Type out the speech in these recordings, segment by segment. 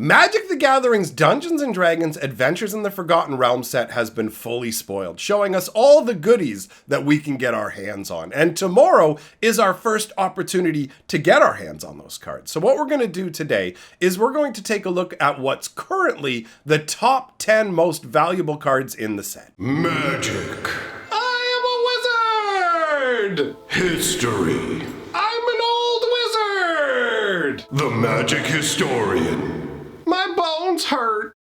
Magic the Gathering's Dungeons & Dragons Adventures in the Forgotten Realms set has been fully spoiled, showing us all the goodies that we can get our hands on. And tomorrow is our first opportunity to get our hands on those cards. So what we're going to do today is we're going to take a look at what's currently the top 10 most valuable cards in the set. Magic. I am a wizard! History. I'm an old wizard! The Magic Historian. My bones hurt.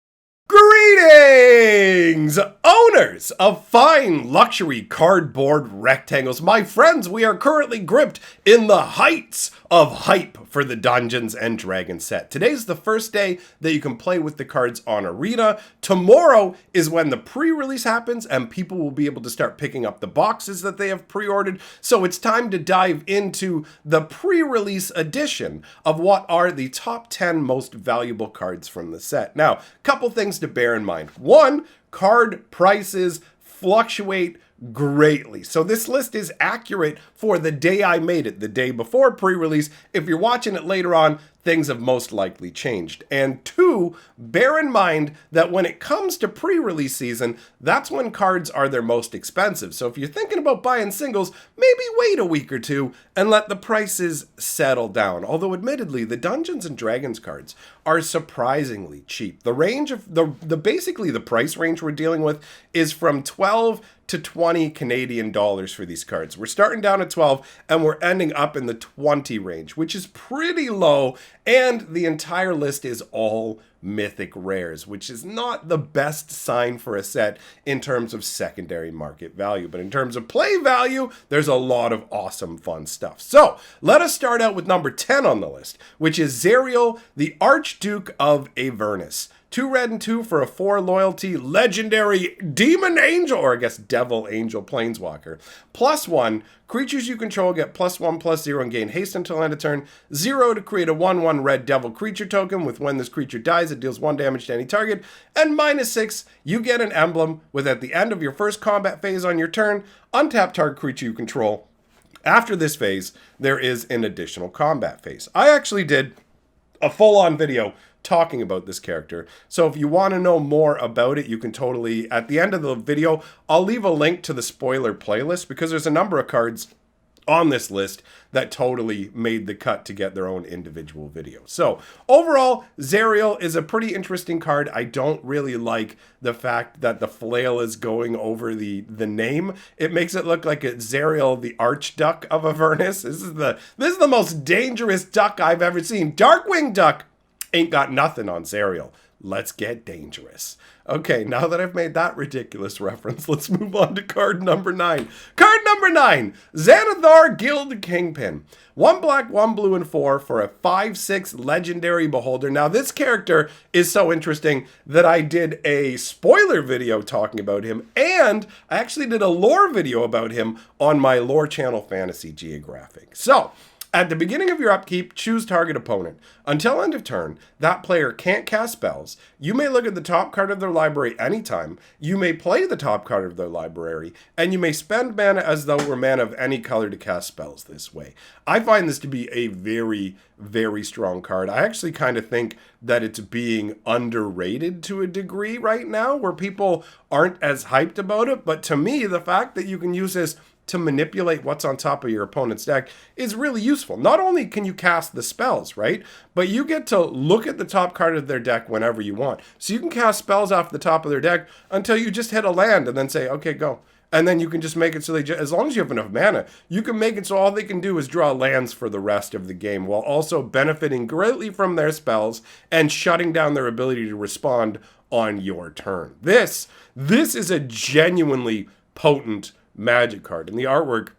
Greetings, owners of fine luxury cardboard rectangles. My friends, we are currently gripped in the heights of hype for the Dungeons & Dragons set. Today's the first day that you can play with the cards on Arena. Tomorrow is when the pre-release happens and people will be able to start picking up the boxes that they have pre-ordered. So it's time to dive into the pre-release edition of what are the top 10 most valuable cards from the set. Now, a couple things to bear in mind. One, card prices fluctuate greatly. So this list is accurate for the day I made it, the day before pre-release. If you're watching it later on, things have most likely changed. And two, bear in mind that when it comes to pre-release season, that's when cards are their most expensive. So if you're thinking about buying singles, maybe wait a week or two and let the prices settle down. Although admittedly, the Dungeons & Dragons cards are surprisingly cheap. The range of basically the price range we're dealing with is from 12 to 20 Canadian dollars for these cards. We're starting down at 12 and we're ending up in the 20 range, which is pretty low, and the entire list is all mythic rares, which is not the best sign for a set in terms of secondary market value. But in terms of play value, there's a lot of awesome fun stuff. So let us start out with number 10 on the list, which is Zariel, the Archduke of Avernus. 2 red and 2 for a 4 loyalty legendary demon angel, or I guess devil angel planeswalker. +1, creatures you control get +1/+0 and gain haste until end of turn. 0 to create a 1/1 red devil creature token with when this creature dies, it deals 1 damage to any target. And -6, you get an emblem with at the end of your first combat phase on your turn, untap target creature you control. After this phase, there is an additional combat phase. I actually did a full-on video talking about this character. So if you want to know more about it, you can totally, at the end of the video, I'll leave a link to the spoiler playlist because there's a number of cards on this list that totally made the cut to get their own individual video. So overall, Zariel is a pretty interesting card. I don't really like the fact that the flail is going over the name. It makes it look like it's Zariel, the Archduck of Avernus. This is the most dangerous duck I've ever seen. Darkwing Duck ain't got nothing on Zariel. Let's get dangerous. Okay, now that I've made that ridiculous reference, let's move on to card number 9. Card number 9, Xanathar, Guild Kingpin. 1 black, 1 blue, and 4 for a 5/6 legendary beholder. Now, this character is so interesting that I did a spoiler video talking about him, and I actually did a lore video about him on my lore channel, Fantasy Geographic. So, at the beginning of your upkeep, choose target opponent. Until end of turn, that player can't cast spells. You may look at the top card of their library anytime. You may play the top card of their library, and you may spend mana as though it were mana of any color to cast spells this way. I find this to be a very, very strong card. I actually kind of think that it's being underrated to a degree right now, where people aren't as hyped about it. But to me, the fact that you can use this to manipulate what's on top of your opponent's deck is really useful. Not only can you cast the spells, right? But you get to look at the top card of their deck whenever you want. So you can cast spells off the top of their deck until you just hit a land and then say, okay, go. And then you can just make it so as long as you have enough mana, you can make it so all they can do is draw lands for the rest of the game while also benefiting greatly from their spells and shutting down their ability to respond on your turn. This is a genuinely potent Magic card, and the artwork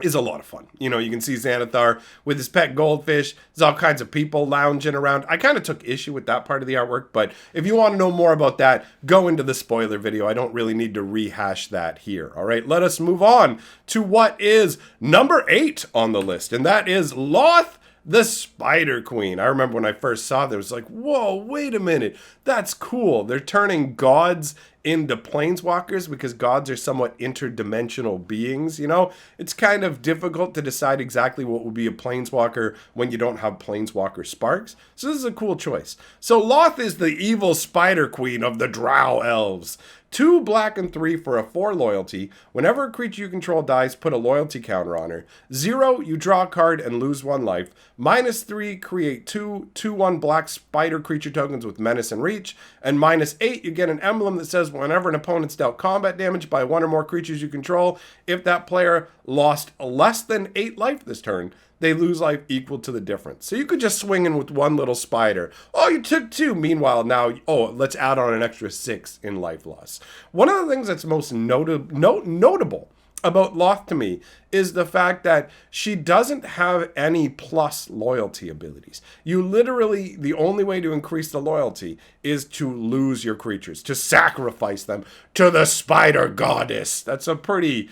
is a lot of fun. You know, you can see Xanathar with his pet goldfish. There's all kinds of people lounging around. I kind of took issue with that part of the artwork, but if you want to know more about that, go into the spoiler video. I don't really need to rehash that here. All right, let us move on to what is number 8 on the list, and that is Loth, the Spider Queen. I remember when I first saw that, it was like, whoa, wait a minute. That's cool. They're turning gods into planeswalkers because gods are somewhat interdimensional beings, you know? It's kind of difficult to decide exactly what would be a planeswalker when you don't have planeswalker sparks. So this is a cool choice. So Loth is the evil Spider Queen of the Drow Elves. 2 black and 3 for a 4 loyalty. Whenever a creature you control dies, put a loyalty counter on her. 0, you draw a card and lose 1 life. -3, create 2/1 black spider creature tokens with menace and reach. And -8, you get an emblem that says whenever an opponent's dealt combat damage by 1 or more creatures you control, if that player lost less than 8 life this turn, they lose life equal to the difference. So you could just swing in with 1 little spider. Oh, you took 2. Meanwhile, now, let's add on an extra 6 in life loss. One of the things that's most notable about Loth to me is the fact that she doesn't have any plus loyalty abilities. You literally, the only way to increase the loyalty is to lose your creatures, to sacrifice them to the spider goddess. That's a pretty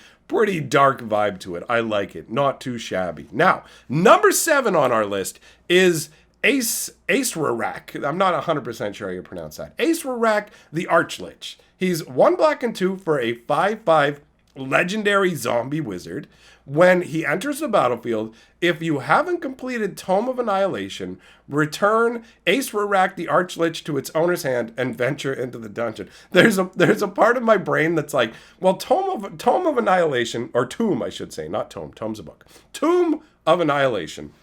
dark vibe to it. I like it. Not too shabby. Now, number 7 on our list is Ace-Rarak. I'm not 100% sure how you pronounce that. Ace-Rarak the Archlich. He's 1 black and 2 for a 5/5 legendary zombie wizard. When he enters the battlefield, if you haven't completed Tome of Annihilation, return Ace-Rarak the Archlich to its owner's hand and venture into the dungeon. There's a part of my brain that's like, well, Tome of Annihilation, or Tomb, I should say, not Tome. Tome's a book. Tomb of Annihilation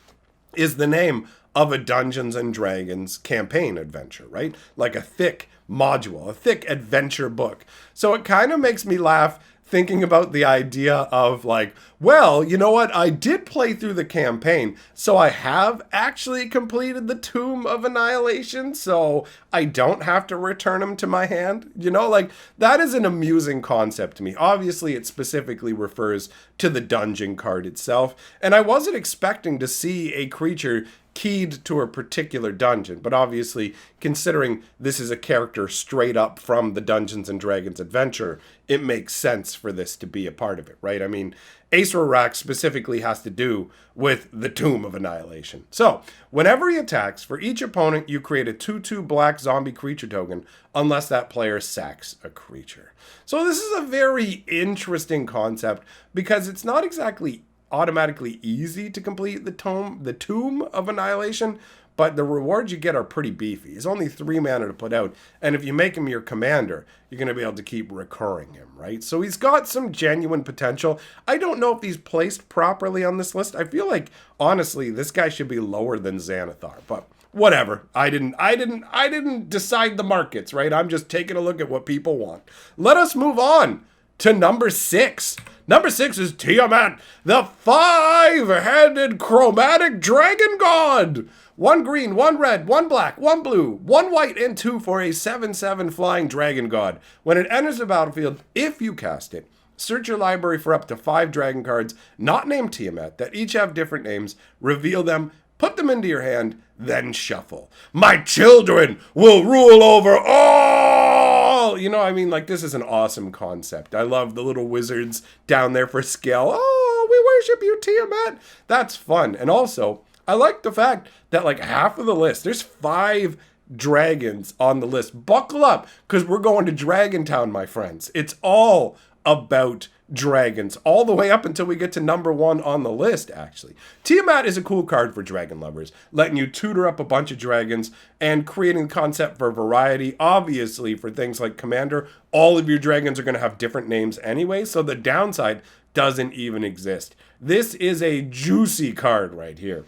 is the name of a Dungeons and Dragons campaign adventure, right? Like a thick module, a thick adventure book. So it kind of makes me laugh thinking about the idea of like, well, you know what? I did play through the campaign, so I have actually completed the Tomb of Annihilation, so I don't have to return him to my hand. You know, like, that is an amusing concept to me. Obviously, it specifically refers to the dungeon card itself, and I wasn't expecting to see a creature keyed to a particular dungeon, but obviously, considering this is a character straight up from the Dungeons and Dragons adventure, it makes sense for this to be a part of it, right? I mean, Ace-Rarak specifically has to do with the Tomb of Annihilation. So, whenever he attacks, for each opponent, you create a 2/2 black zombie creature token, unless that player sacks a creature. So this is a very interesting concept, because it's not exactly automatically easy to complete the Tomb of Annihilation, but the rewards you get are pretty beefy. He's only 3 mana to put out, and if you make him your commander, you're going to be able to keep recurring him, right? So he's got some genuine potential. I don't know if he's placed properly on this list. I feel like, honestly, this guy should be lower than Xanathar, but whatever. I didn't decide the markets, right? I'm just taking a look at what people want. Let us move on to number 6. Number 6 is Tmat, the 5-headed chromatic dragon god. 1 green, 1 red, 1 black, 1 blue, 1 white, and 2 for a 7/7 flying dragon god. When it enters the battlefield, if you cast it, search your library for up to 5 dragon cards, not named Tmat, that each have different names, reveal them, put them into your hand, then shuffle. My children will rule over all! You know, I mean, like, this is an awesome concept. I love the little wizards down there for scale. Oh, we worship you, Tmat. That's fun. And also, I like the fact that, like, half of the list, there's 5 dragons on the list. Buckle up, because we're going to Dragon Town, my friends. It's all about dragons, all the way up until we get to number 1 on the list, actually. Tmat is a cool card for dragon lovers, letting you tutor up a bunch of dragons and creating the concept for variety. Obviously, for things like Commander, all of your dragons are going to have different names anyway, so the downside doesn't even exist. This is a juicy card right here.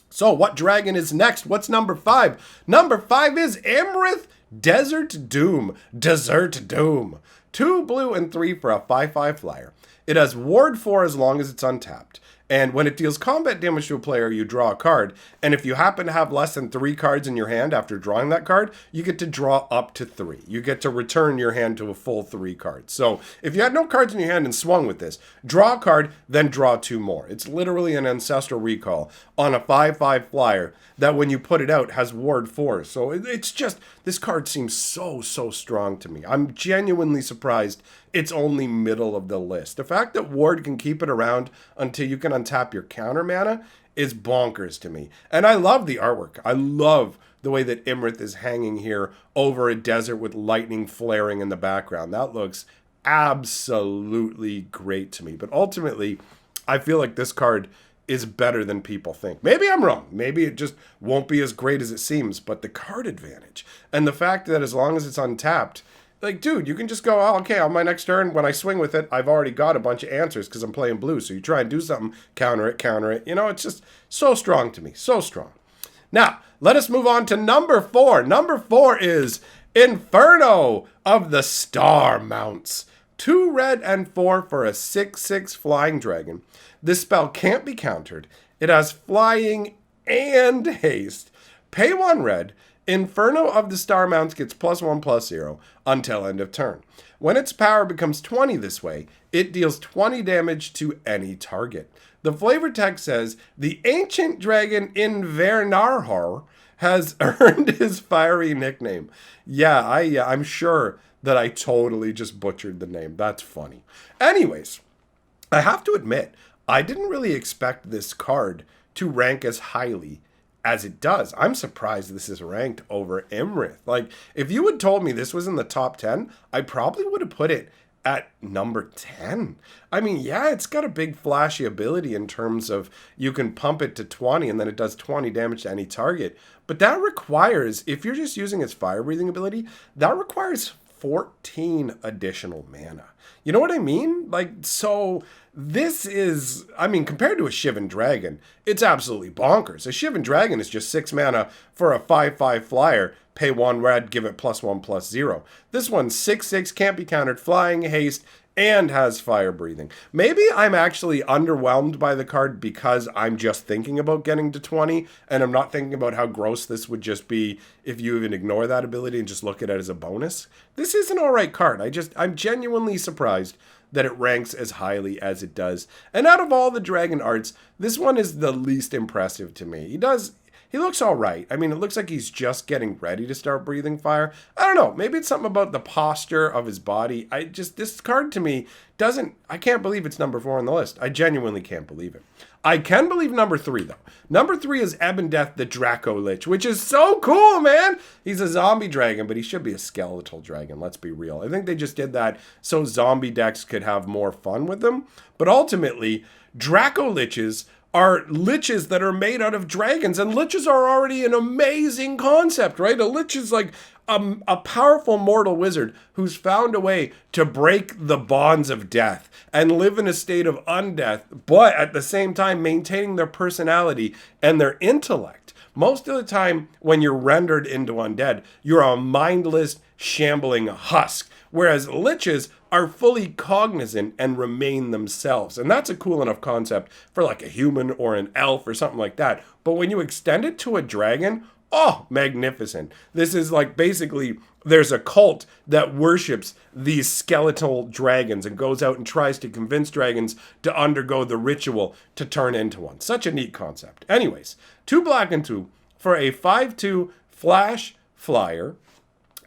So what dragon is next? What's number 5? Number 5 is Amrith, Desert Doom. 2 blue and 3 for a 5/5 flyer. It has ward 4 as long as it's untapped. And when it deals combat damage to a player, you draw a card. And if you happen to have less than 3 cards in your hand after drawing that card, you get to draw up to 3. You get to return your hand to a full 3 cards. So if you had no cards in your hand and swung with this, draw a card, then draw 2 more. It's literally an ancestral recall on a 5/5 flyer that when you put it out has ward 4. So it's just, this card seems so strong to me. I'm genuinely surprised it's only middle of the list. The fact that ward can keep it around until you can untap your counter mana is bonkers to me. And I love the artwork. I love the way that Amrith is hanging here over a desert with lightning flaring in the background. That looks absolutely great to me. But ultimately, I feel like this card is better than people think. Maybe I'm wrong. Maybe it just won't be as great as it seems. But the card advantage and the fact that as long as it's untapped, like, dude, you can just go, oh, okay, on my next turn, when I swing with it, I've already got a bunch of answers because I'm playing blue. So you try and do something, counter it. You know, it's just so strong to me. So strong. Now, let us move on to number 4. Number 4 is Inferno of the Star Mounts. 2 red and 4 for a 6/6 flying dragon. This spell can't be countered. It has flying and haste. Pay 1 red. Inferno of the Star Mounts gets +1/+0 until end of turn. When its power becomes 20 this way, it deals 20 damage to any target. The flavor text says, the ancient dragon Inferno has earned his fiery nickname. Yeah, I'm sure that I totally just butchered the name. That's funny. Anyways, I have to admit, I didn't really expect this card to rank as highly as it does. I'm surprised this is ranked over Amrith. Like, if you had told me this was in the top 10, I probably would have put it at number 10. I mean, yeah, it's got a big flashy ability in terms of you can pump it to 20 and then it does 20 damage to any target. But that requires, if you're just using its fire breathing ability, that requires 14 additional mana. You know what I mean? Like, so this is, I mean, compared to a Shivan Dragon, it's absolutely bonkers. A Shivan Dragon is just 6 mana for a 5/5 flyer. Pay 1 red, give it +1/+0. This one's 6/6, can't be countered, flying, haste, and has fire breathing. Maybe I'm actually underwhelmed by the card because I'm just thinking about getting to 20, and I'm not thinking about how gross this would just be if you even ignore that ability and just look at it as a bonus. This is an alright card. I'm genuinely surprised that it ranks as highly as it does. And out of all the dragon arts, this one is the least impressive to me. He looks all right. I mean, it looks like he's just getting ready to start breathing fire. I don't know. Maybe it's something about the posture of his body. This card to me I can't believe it's number 4 on the list. I genuinely can't believe it. I can believe number 3, though. Number 3 is Ebb And Death, the Draco Lich, which is so cool, man. He's a zombie dragon, but he should be a skeletal dragon. Let's be real. I think they just did that so zombie decks could have more fun with them. But ultimately, Draco Liches are liches that are made out of dragons, and liches are already an amazing concept, right? A lich is like a powerful mortal wizard who's found a way to break the bonds of death and live in a state of undeath, but at the same time maintaining their personality and their intellect. Most of the time, when you're rendered into undead, you're a mindless, shambling husk, whereas liches are fully cognizant and remain themselves. And that's a cool enough concept for like a human or an elf or something like that. But when you extend it to a dragon, oh, magnificent. This is like basically there's a cult that worships these skeletal dragons and goes out and tries to convince dragons to undergo the ritual to turn into one. Such a neat concept. Anyways, 2 black and 2 for a 5/2 flash flyer.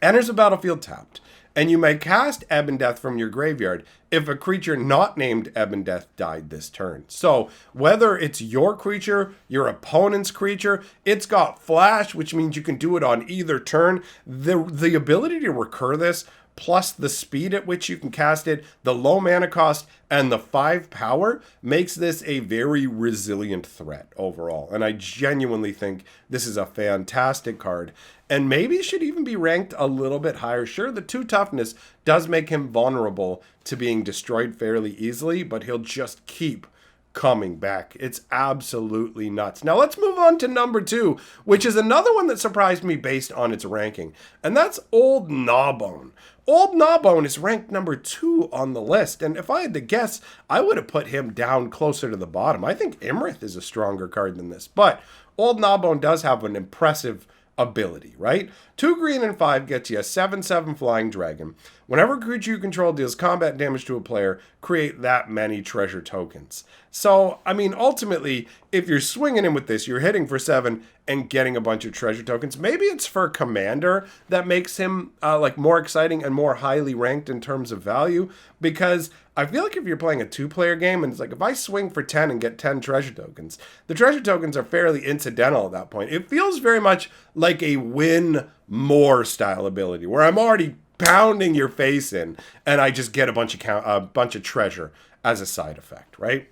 Enters the battlefield tapped. And you may cast Ebb And Death from your graveyard if a creature not named Ebb And Death died this turn. So whether it's your creature, your opponent's creature, it's got flash, which means you can do it on either turn. The ability to recur this, plus the speed at which you can cast it, the low mana cost, and the 5 power makes this a very resilient threat overall. And I genuinely think this is a fantastic card. And maybe should even be ranked a little bit higher. Sure, the 2 toughness does make him vulnerable to being destroyed fairly easily, but he'll just keep coming back. It's absolutely nuts. Now let's move on to number 2, which is another one that surprised me based on its ranking. And that's Old Nawbone. Old Nawbone is ranked number 2 on the list. And if I had to guess, I would have put him down closer to the bottom. I think Amrith is a stronger card than this. But Old Nawbone does have an impressive ability, right? 2 green and 5 gets you a 7/7 flying dragon. Whenever a creature you control deals combat damage to a player, create that many treasure tokens. So, I mean, ultimately, if you're swinging in with this, you're hitting for 7 and getting a bunch of treasure tokens. Maybe it's for Commander that makes him like more exciting and more highly ranked in terms of value, because I feel like if you're playing a 2-player game and it's like, if I swing for 10 and get 10 treasure tokens, the treasure tokens are fairly incidental at that point. It feels very much like a win more style ability where I'm already pounding your face in and I just get a bunch of treasure as a side effect, right?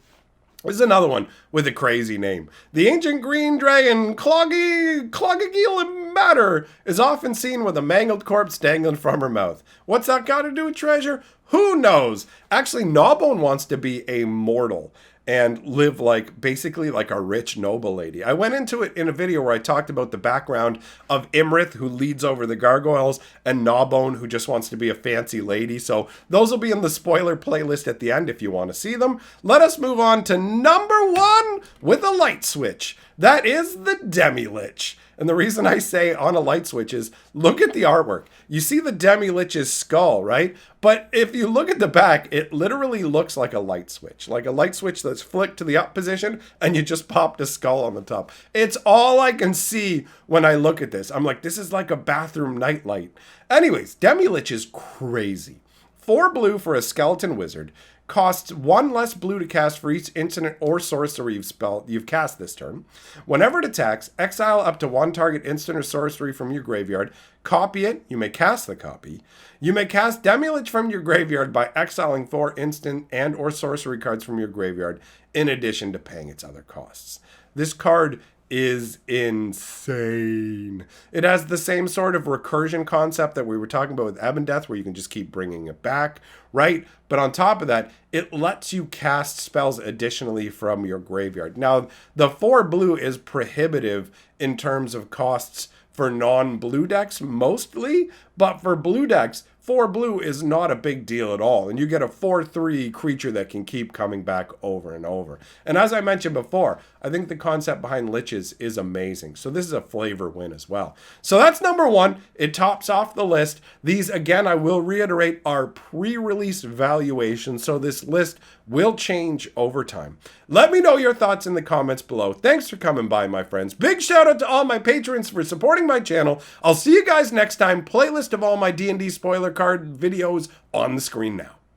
This is another one with a crazy name. The ancient green dragon, Cloggageel Matter, is often seen with a mangled corpse dangling from her mouth. What's that got to do with treasure? Who knows? Actually, Nawbone wants to be a mortal and live like basically like a rich noble lady. I went into it in a video where I talked about the background of Amrith, who leads over the gargoyles, and Nawbone, who just wants to be a fancy lady. So those will be in the spoiler playlist at the end if you want to see them. Let us move on to number 1 with a light switch. That is the Demilich. And the reason I say on a light switch is, look at the artwork. You see the Demilich's skull, right? But if you look at the back, it literally looks like a light switch that's flicked to the up position, and you just popped a skull on the top. It's all I can see when I look at this. I'm like, this is like a bathroom nightlight. Anyways, Demilich is crazy. 4 blue for a skeleton wizard. Costs 1 less blue to cast for each instant or sorcery you've cast this turn. Whenever it attacks, exile up to 1 target instant or sorcery from your graveyard. Copy it. You may cast the copy. You may cast Demilich from your graveyard by exiling 4 instant and or sorcery cards from your graveyard, in addition to paying its other costs. This card is insane. It has the same sort of recursion concept that we were talking about with Ebb And Death, where you can just keep bringing it back, right? But on top of that, it lets you cast spells additionally from your graveyard. Now, the 4 blue is prohibitive in terms of costs for non-blue decks mostly, but for blue decks, 4 blue is not a big deal at all, and you get a 4/3 creature that can keep coming back over and over. And as I mentioned before, I think the concept behind liches is amazing, so this is a flavor win as well. So that's number 1. It tops off the list. These, again, I will reiterate, are pre-release valuations, so this list will change over time. Let me know your thoughts in the comments below. Thanks for coming by, my friends. Big shout out to all my patrons for supporting my channel. I'll see you guys next time. Playlist of all my D&D spoiler card videos on the screen now.